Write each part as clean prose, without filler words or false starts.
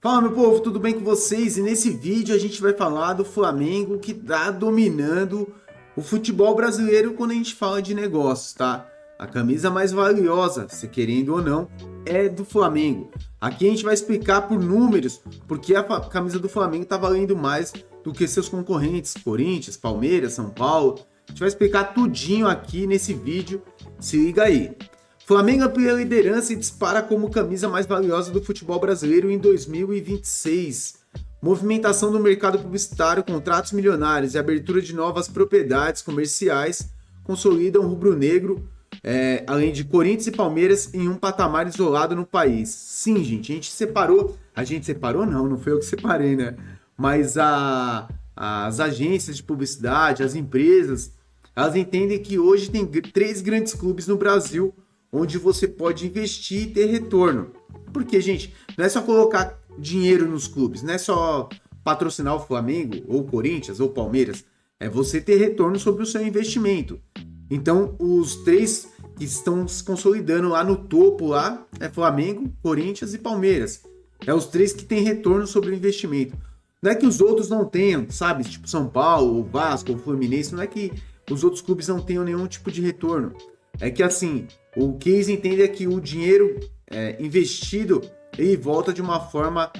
Fala, meu povo, tudo bem com vocês? E nesse vídeo a gente vai falar do Flamengo que tá dominando o futebol brasileiro quando a gente fala de negócios, tá? A camisa mais valiosa, se querendo ou não, é do Flamengo. Aqui a gente vai explicar por números porque a camisa do Flamengo tá valendo mais do que seus concorrentes, Corinthians, Palmeiras, São Paulo. A gente vai explicar tudinho aqui nesse vídeo, se liga aí. Flamengo amplia a liderança e dispara como camisa mais valiosa do futebol brasileiro em 2026. Movimentação do mercado publicitário, contratos milionários e abertura de novas propriedades comerciais consolidam o rubro-negro, além de Corinthians e Palmeiras, em um patamar isolado no país. Sim, gente, a gente separou. A gente separou? Não, não foi eu que separei, né? Mas as agências de publicidade, as empresas, elas entendem que hoje tem três grandes clubes no Brasil onde você pode investir e ter retorno. Porque, gente, não é só colocar dinheiro nos clubes, não é só patrocinar o Flamengo, ou Corinthians, ou Palmeiras. É você ter retorno sobre o seu investimento. Então, os três que estão se consolidando lá no topo, lá, é Flamengo, Corinthians e Palmeiras. É os três que têm retorno sobre o investimento. Não é que os outros não tenham, sabe? Tipo São Paulo, o Vasco, o Fluminense, não é que os outros clubes não tenham nenhum tipo de retorno. É que assim, o que eles entendem é que o dinheiro investido ele volta de uma forma,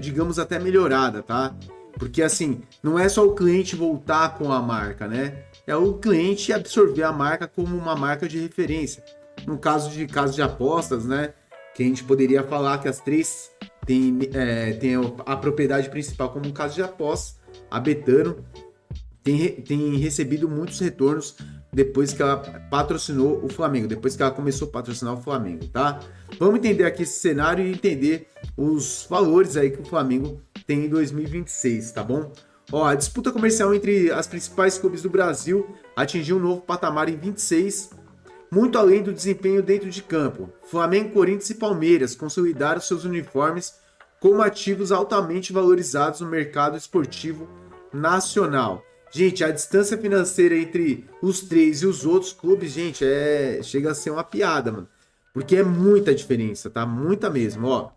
digamos, até melhorada, tá? Porque assim, não é só o cliente voltar com a marca, né? É o cliente absorver a marca como uma marca de referência. No caso de apostas, né? Que a gente poderia falar que as três têm a propriedade principal como um caso de apostas. A Betano tem recebido muitos retornos depois que ela patrocinou o Flamengo, depois que ela começou a patrocinar o Flamengo, tá? Vamos entender aqui esse cenário e entender os valores aí que o Flamengo tem em 2026, tá bom? Ó, a disputa comercial entre as principais clubes do Brasil atingiu um novo patamar em 26, muito além do desempenho dentro de campo. Flamengo, Corinthians e Palmeiras consolidaram seus uniformes como ativos altamente valorizados no mercado esportivo nacional. Gente, a distância financeira entre os três e os outros clubes, gente, chega a ser uma piada, mano. Porque é muita diferença, tá? Muita mesmo, ó.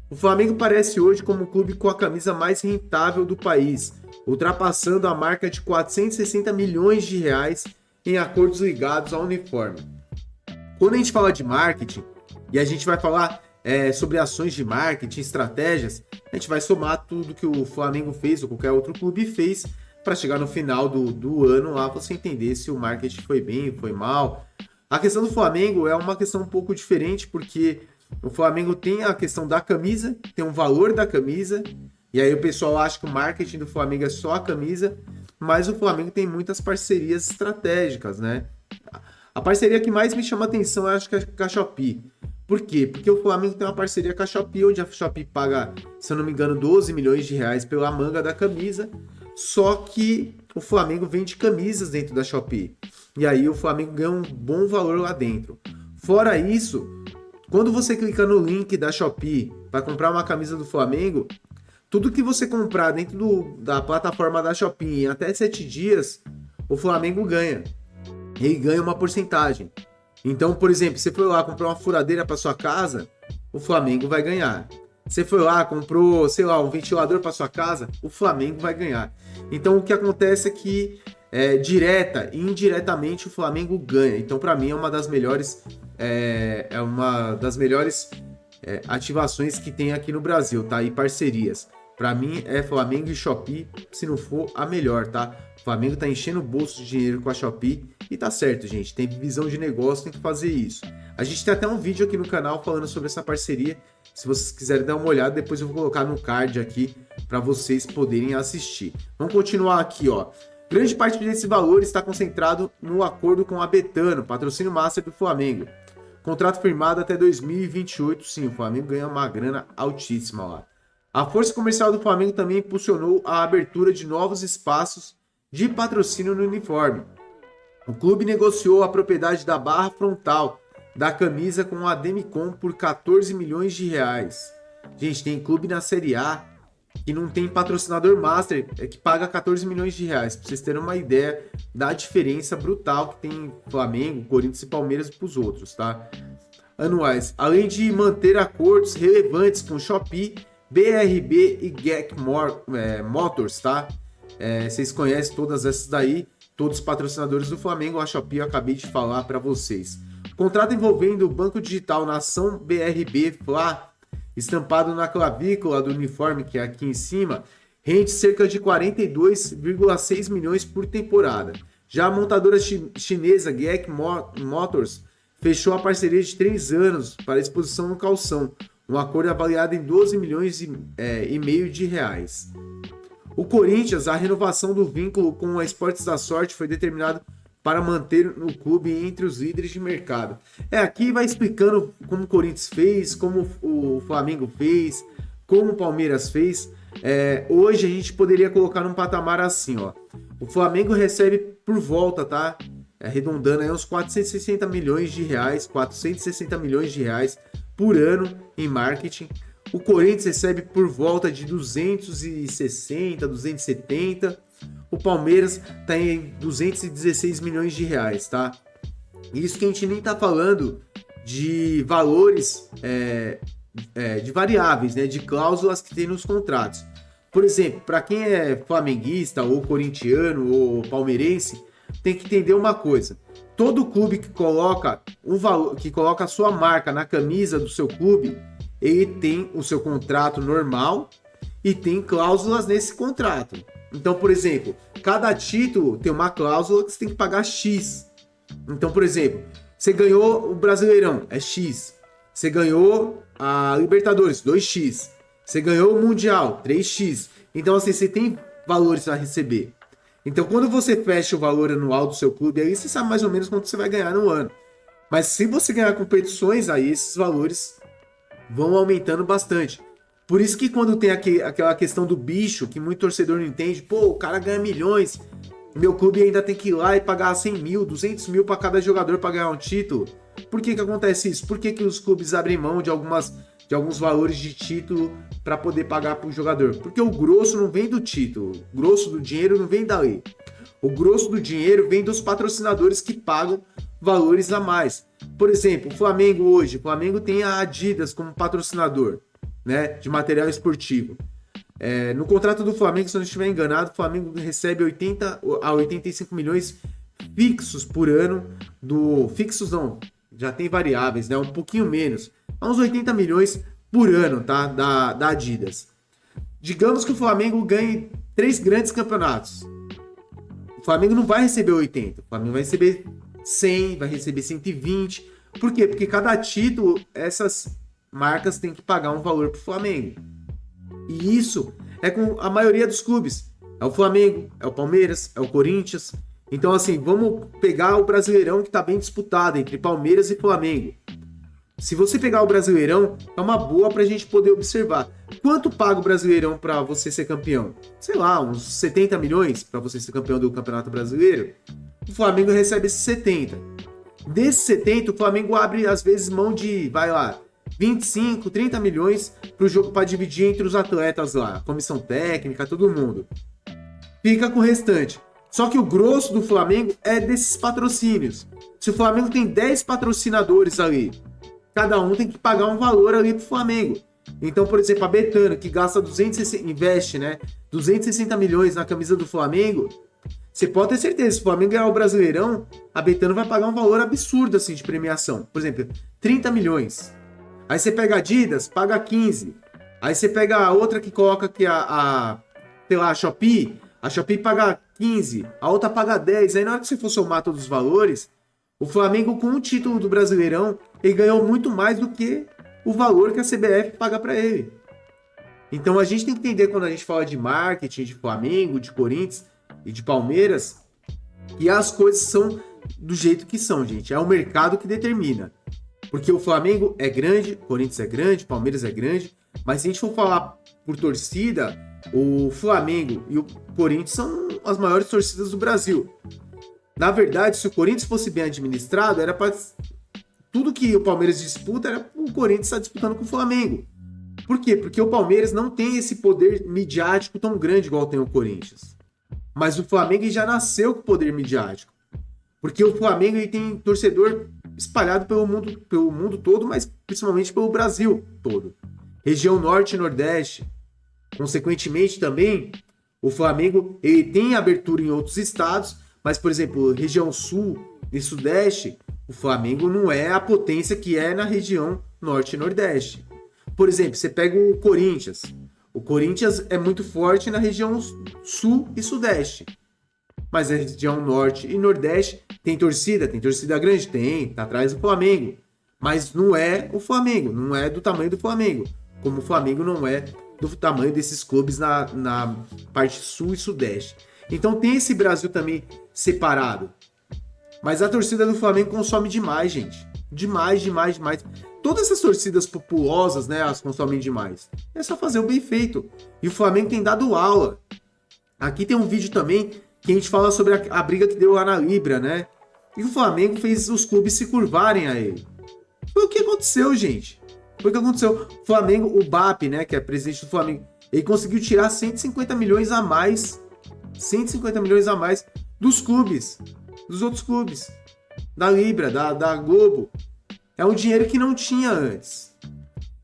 O Flamengo parece hoje como o clube com a camisa mais rentável do país, ultrapassando a marca de 460 milhões de reais em acordos ligados ao uniforme. Quando a gente fala de marketing, e a gente vai falar sobre ações de marketing, estratégias, a gente vai somar tudo que o Flamengo fez ou qualquer outro clube fez para chegar no final do ano lá você entender se o marketing foi bem, foi mal. A questão do Flamengo é uma questão um pouco diferente, porque o Flamengo tem a questão da camisa, tem um valor da camisa, e aí o pessoal acha que o marketing do Flamengo é só a camisa, mas o Flamengo tem muitas parcerias estratégicas, né? A parceria que mais me chama atenção eu acho que é a Shopee. Por quê? Porque o Flamengo tem uma parceria com a Shopee, onde a Shopee paga, se eu não me engano, 12 milhões de reais pela manga da camisa. Só que o Flamengo vende camisas dentro da Shopee. E aí o Flamengo ganha um bom valor lá dentro. Fora isso, quando você clica no link da Shopee para comprar uma camisa do Flamengo, tudo que você comprar dentro da plataforma da Shopee em até 7 dias, o Flamengo ganha. Ele ganha uma porcentagem. Então, por exemplo, você foi lá comprar uma furadeira para sua casa, o Flamengo vai ganhar. Você foi lá, comprou, sei lá, um ventilador para sua casa, o Flamengo vai ganhar. Então, o que acontece é que, direta e indiretamente, o Flamengo ganha. Então, para mim, é uma das melhores, ativações que tem aqui no Brasil, tá? E parcerias. Para mim, é Flamengo e Shopee, se não for a melhor, tá? O Flamengo tá enchendo o bolso de dinheiro com a Shopee e tá certo, gente. Tem visão de negócio, tem que fazer isso. A gente tem até um vídeo aqui no canal falando sobre essa parceria. Se vocês quiserem dar uma olhada, depois eu vou colocar no card aqui para vocês poderem assistir. Vamos continuar aqui, ó. Grande parte desse valor está concentrado no acordo com a Betano, patrocínio master do Flamengo. Contrato firmado até 2028, sim, o Flamengo ganha uma grana altíssima lá. A força comercial do Flamengo também impulsionou a abertura de novos espaços de patrocínio no uniforme. O clube negociou a propriedade da barra frontal da camisa com a Demicon por 14 milhões de reais. Gente, tem clube na Série A que não tem patrocinador master, que paga 14 milhões de reais. Pra vocês terem uma ideia da diferença brutal que tem Flamengo, Corinthians e Palmeiras pros outros, tá? Anuais. Além de manter acordos relevantes com Shopee, BRB e Motors, tá? Vocês conhecem todas essas daí, todos os patrocinadores do Flamengo, a Shopee eu acabei de falar para vocês. Contrato envolvendo o Banco Digital Nação BRB Fla, estampado na clavícula do uniforme, que é aqui em cima, rende cerca de 42,6 milhões por temporada. Já a montadora chinesa GAC Motors fechou a parceria de 3 anos para exposição no calção, um acordo avaliado em 12 milhões e meio de reais. O Corinthians, a renovação do vínculo com a Esportes da Sorte foi determinado para manter o clube entre os líderes de mercado. Aqui vai explicando como o Corinthians fez, como o Flamengo fez, como o Palmeiras fez. Hoje a gente poderia colocar num patamar assim, ó. O Flamengo recebe por volta, tá? Arredondando aí uns 460 milhões de reais, 460 milhões de reais por ano em marketing. O Corinthians recebe por volta de 260, 270. O Palmeiras está em 216 milhões de reais, tá? Isso que a gente nem tá falando de valores, de variáveis, né? De cláusulas que tem nos contratos. Por exemplo, para quem é flamenguista, ou corintiano, ou palmeirense, tem que entender uma coisa. Todo clube que coloca que coloca a sua marca na camisa do seu clube, ele tem o seu contrato normal e tem cláusulas nesse contrato. Então, por exemplo, cada título tem uma cláusula que você tem que pagar X. Então, por exemplo, você ganhou o Brasileirão, é X. Você ganhou a Libertadores, 2X. Você ganhou o Mundial, 3X. Então, assim, você tem valores a receber. Então, quando você fecha o valor anual do seu clube, aí você sabe mais ou menos quanto você vai ganhar no ano. Mas se você ganhar competições, aí esses valores vão aumentando bastante. Por isso que quando tem aquela questão do bicho, que muito torcedor não entende, pô, o cara ganha milhões, meu clube ainda tem que ir lá e pagar 100 mil, 200 mil para cada jogador para ganhar um título. Por que acontece isso? Por que os clubes abrem mão de alguns valores de título para poder pagar para o jogador? Porque o grosso não vem do título, o grosso do dinheiro não vem dali. O grosso do dinheiro vem dos patrocinadores que pagam valores a mais. Por exemplo, o Flamengo tem a Adidas como patrocinador, né, de material esportivo. No contrato do Flamengo, se eu não estiver enganado, o Flamengo recebe 80 a 85 milhões fixos por ano. Fixos não, já tem variáveis, né, um pouquinho menos. Uns 80 milhões por ano, tá, da Adidas. Digamos que o Flamengo ganhe 3 grandes campeonatos. O Flamengo não vai receber 80, o Flamengo vai receber 100, vai receber 120. Por quê? Porque cada título, essas marcas têm que pagar um valor pro Flamengo. E isso é com a maioria dos clubes. É o Flamengo, é o Palmeiras, é o Corinthians. Então, assim, vamos pegar o Brasileirão, que tá bem disputado entre Palmeiras e Flamengo. Se você pegar o Brasileirão, é uma boa pra gente poder observar. Quanto paga o Brasileirão pra você ser campeão? Sei lá, uns 70 milhões pra você ser campeão do Campeonato Brasileiro? O Flamengo recebe esses 70. Desses 70, o Flamengo abre, às vezes, mão de, 25, 30 milhões pro jogo para dividir entre os atletas lá, comissão técnica, todo mundo. Fica com o restante. Só que o grosso do Flamengo é desses patrocínios. Se o Flamengo tem 10 patrocinadores ali, cada um tem que pagar um valor ali pro Flamengo. Então, por exemplo, a Betano, que gasta 260 milhões na camisa do Flamengo, você pode ter certeza, se o Flamengo ganhar o Brasileirão, a Betano vai pagar um valor absurdo assim de premiação. Por exemplo, 30 milhões. Aí você pega a Adidas, paga 15. Aí você pega a outra que coloca aqui a Shopee paga 15, a outra paga 10. Aí na hora que você for somar todos os valores, o Flamengo com o título do Brasileirão, ele ganhou muito mais do que o valor que a CBF paga para ele. Então a gente tem que entender, quando a gente fala de marketing, de Flamengo, de Corinthians e de Palmeiras, que as coisas são do jeito que são, gente. É o mercado que determina. Porque o Flamengo é grande, o Corinthians é grande, o Palmeiras é grande, mas se a gente for falar por torcida, o Flamengo e o Corinthians são as maiores torcidas do Brasil. Na verdade, se o Corinthians fosse bem administrado, era para tudo que o Palmeiras disputa, era o Corinthians estar disputando com o Flamengo. Por quê? Porque o Palmeiras não tem esse poder midiático tão grande igual tem o Corinthians. Mas o Flamengo já nasceu com poder midiático. Porque o Flamengo ele tem torcedor espalhado pelo mundo todo, mas principalmente pelo Brasil todo. região norte e nordeste. Consequentemente também, o Flamengo ele tem abertura em outros estados, mas, por exemplo, região sul e sudeste, o Flamengo não é a potência que é na região norte e nordeste. Por exemplo, você pega o Corinthians. O Corinthians é muito forte na região sul e sudeste. Mas a região norte e nordeste tem torcida grande? Tem, tá atrás do Flamengo. Mas não é o Flamengo, não é do tamanho do Flamengo. Como o Flamengo não é do tamanho desses clubes na parte sul e sudeste. Então tem esse Brasil também separado. Mas a torcida do Flamengo consome demais, gente. Demais. Todas essas torcidas populosas, né, elas consomem demais. É só fazer o bem feito. E o Flamengo tem dado aula. Aqui tem um vídeo também que a gente fala sobre a briga que deu lá na Libra, né? E o Flamengo fez os clubes se curvarem a ele. Foi o que aconteceu, gente. Foi o que aconteceu. O Flamengo, o BAP, né, que é presidente do Flamengo, ele conseguiu tirar 150 milhões a mais. 150 milhões a mais dos clubes. Dos outros clubes. Da Libra, da Globo. É um dinheiro que não tinha antes.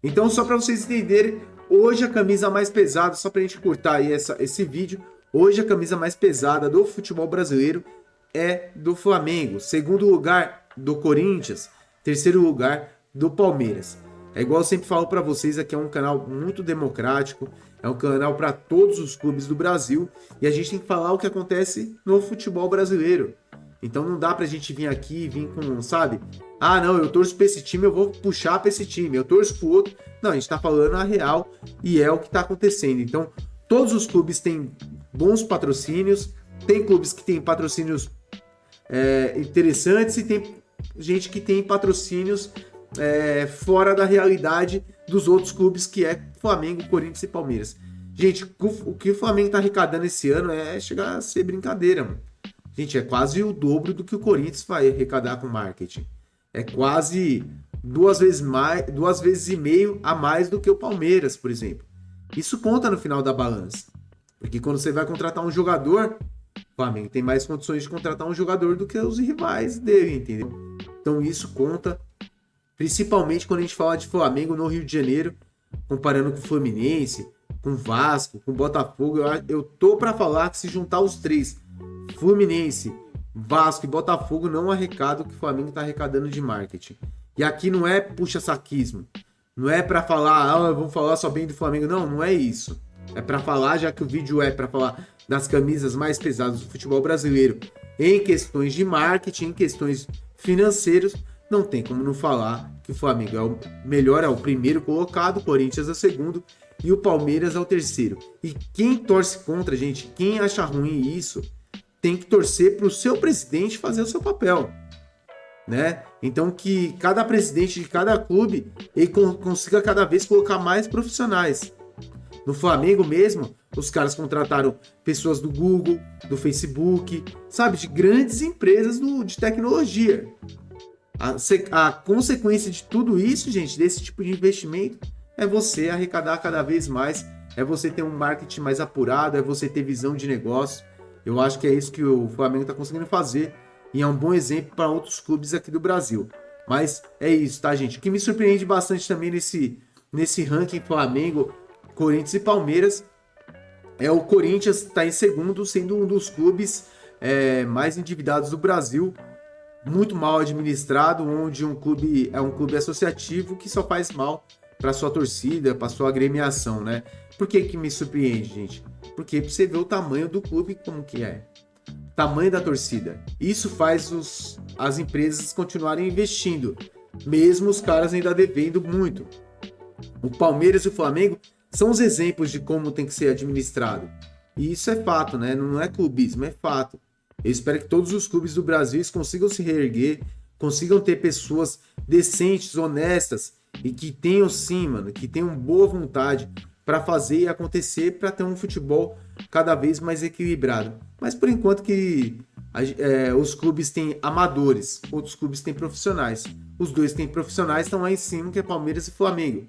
Então, só para vocês entenderem, hoje a camisa mais pesada, só pra gente cortar aí esse vídeo, hoje a camisa mais pesada do futebol brasileiro é do Flamengo. Segundo lugar do Corinthians. Terceiro lugar do Palmeiras. É igual eu sempre falo para vocês, aqui é um canal muito democrático, é um canal para todos os clubes do Brasil e a gente tem que falar o que acontece no futebol brasileiro. Então não dá pra gente vir aqui e vir com, sabe? Ah, não, eu torço pra esse time, eu vou puxar pra esse time, eu torço pro outro. Não, a gente tá falando a real e é o que tá acontecendo. Então, todos os clubes têm bons patrocínios, tem clubes que têm patrocínios interessantes e tem gente que tem patrocínios fora da realidade dos outros clubes, que é Flamengo, Corinthians e Palmeiras. Gente, o que o Flamengo tá arrecadando esse ano chegar a ser brincadeira, mano. Gente, é quase o dobro do que o Corinthians vai arrecadar com marketing. É quase 2,5 vezes a mais do que o Palmeiras, por exemplo. Isso conta no final da balança. Porque quando você vai contratar um jogador, o Flamengo tem mais condições de contratar um jogador do que os rivais dele, entendeu? Então isso conta, principalmente quando a gente fala de Flamengo no Rio de Janeiro, comparando com o Fluminense, com o Vasco, com o Botafogo. Eu tô pra falar que se juntar os três, Fluminense, Vasco e Botafogo, não arrecada o que o Flamengo tá arrecadando de marketing. E aqui não é puxa-saquismo. Não é pra falar, vamos falar só bem do Flamengo. Não, não é isso. É pra falar, já que o vídeo é pra falar das camisas mais pesadas do futebol brasileiro em questões de marketing, em questões financeiras, não tem como não falar que o Flamengo é o melhor, é o primeiro colocado, o Corinthians é o segundo e o Palmeiras é o terceiro. E quem torce contra, gente, quem acha ruim isso, tem que torcer para o seu presidente fazer o seu papel, né? Então que cada presidente de cada clube ele consiga cada vez colocar mais profissionais. No Flamengo mesmo, os caras contrataram pessoas do Google, do Facebook, sabe, de grandes empresas de tecnologia. A consequência de tudo isso, gente, desse tipo de investimento, é você arrecadar cada vez mais, é você ter um marketing mais apurado, é você ter visão de negócio. Eu acho que é isso que o Flamengo está conseguindo fazer e é um bom exemplo para outros clubes aqui do Brasil. Mas é isso, tá, gente? O que me surpreende bastante também nesse ranking Flamengo, Corinthians e Palmeiras é o Corinthians estar em segundo, sendo um dos clubes mais endividados do Brasil, muito mal administrado, onde um clube é um clube associativo que só faz mal para sua torcida, para sua agremiação, né? Por que me surpreende, gente? Porque você vê o tamanho do clube como que é. Tamanho da torcida. Isso faz as empresas continuarem investindo, mesmo os caras ainda devendo muito. O Palmeiras e o Flamengo são os exemplos de como tem que ser administrado. E isso é fato, né? Não é clubismo, é fato. Eu espero que todos os clubes do Brasil consigam se reerguer, consigam ter pessoas decentes, honestas e que tenham sim, mano, que tenham boa vontade para fazer e acontecer, para ter um futebol cada vez mais equilibrado. Mas por enquanto que os clubes têm amadores, outros clubes têm profissionais. Os dois têm profissionais, estão lá em cima, que é Palmeiras e Flamengo.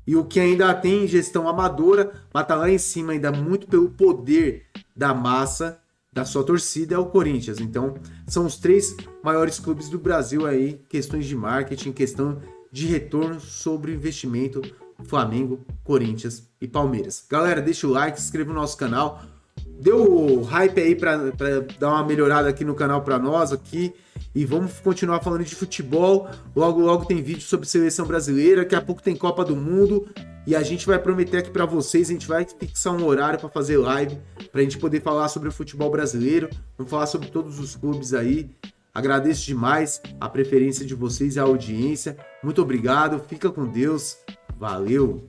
E o que ainda tem gestão amadora, mas tá lá em cima ainda muito pelo poder da massa, da sua torcida, é o Corinthians. Então, são os três maiores clubes do Brasil aí, questões de marketing, questão de retorno sobre o investimento Flamengo, Corinthians e Palmeiras. Galera, deixa o like, se inscreva no nosso canal. Deu hype aí pra dar uma melhorada aqui no canal pra nós aqui. E vamos continuar falando de futebol. Logo, logo tem vídeo sobre seleção brasileira. Daqui a pouco tem Copa do Mundo. E a gente vai prometer aqui pra vocês, a gente vai fixar um horário pra fazer live, pra gente poder falar sobre o futebol brasileiro. Vamos falar sobre todos os clubes aí. Agradeço demais a preferência de vocês e a audiência. Muito obrigado. Fica com Deus. Valeu!